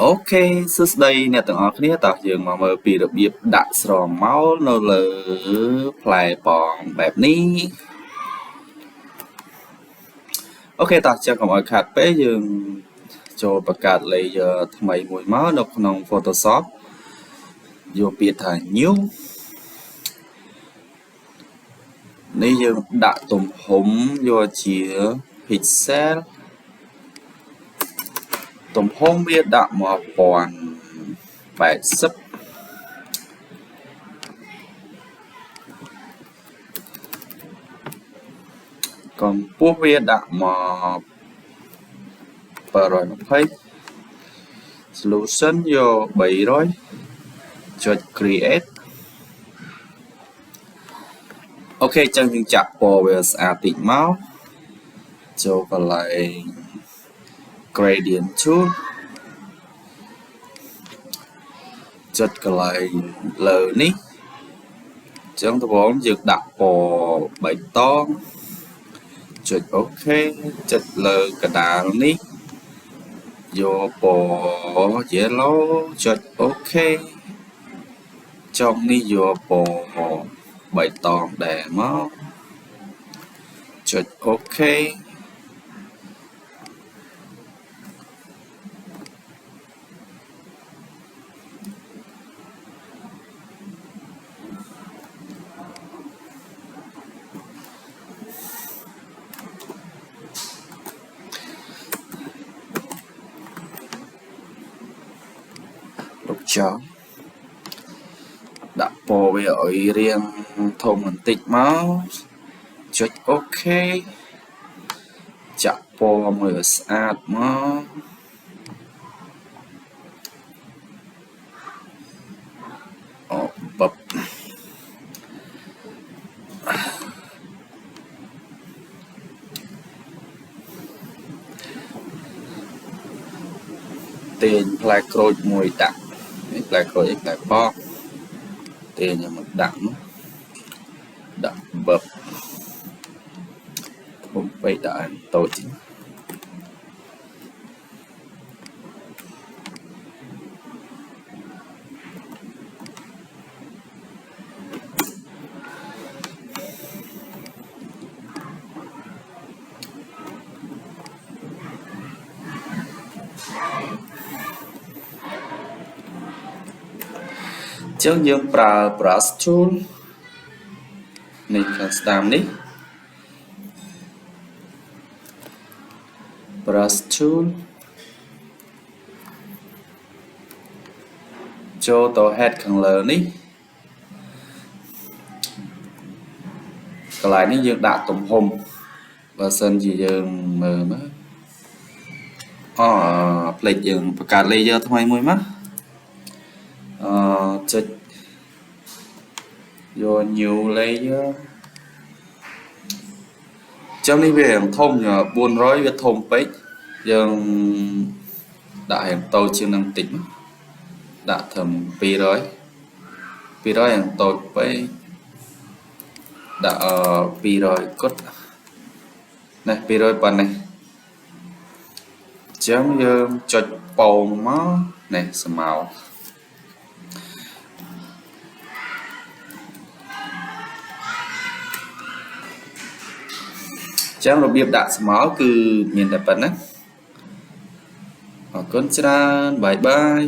អូខេសួស្តីអ្នកទាំងអស់គ្នាតោះយើងមកមើលពីរបៀបដាក់ស្រមោលនៅលើផ្លែប៉ោមបែបនេះអូខេតោះចឹងកុំឲ្យខាតពេកយើងចូលបង្កើត layer ថ្មីមួយមកនៅក្នុង Photoshop យកពាក្យថា new នេះយើងដាក់ទំហំយកជា pixel ទំហំវាដាក់1080កម្ពស់វាដាក់មក720 solution យក300ចុច create អូខេចឹងយើងចាក់ពណ៌វាស្អាតតិចមកចូលកន្លែង gradient tool ចុចកន្លែងលើនេះចឹងដំបូងយើងដាក់ពណ៌បៃតងចុចអូខេចុចលើកណ្ដាលនេះយកពណ៌ yellow ចុចអូខេចុងនេះយកពណ៌បៃតងដែរមកចុចអូខេចុះដាក់ពណ៌វាឲ្យរាងធំបន្តិចមកចុចអូខេចាក់ពណ៌មួយឲ្យស្អាតមកអូបបទាញផ្លែក្រូចមួយដាក់នេះផ្លែក្រូចផ្លែបកទាញមកដាក់បបធំពេកដាក់តូចចឹងយើងប្រើ brush tool នេះខាងស្ដាំនេះ brush tool ចូលទៅ head ខាងលើនេះកន្លែងនេះយើងដាក់ទំហំបើសិនជាយើងមើលមើលផ្លេចយើងបង្កើត layer ថ្មីមួយមកចុចយក new layer ចឹងនេះវាធំ400វាធំពេកយើងដាក់ឲ្យតូចជាងនឹងតិចដាក់ត្រឹម200យ៉ាងតូចពេកដាក់200គត់នេះ200ប៉ុណ្ណេះចឹងយើងចុចពងមកនេះស្មៅចឹងរបៀបដាក់ស្មៅគឺមានតែប៉ុណ្ណឹងអរគុណច្រើនបាយបាយ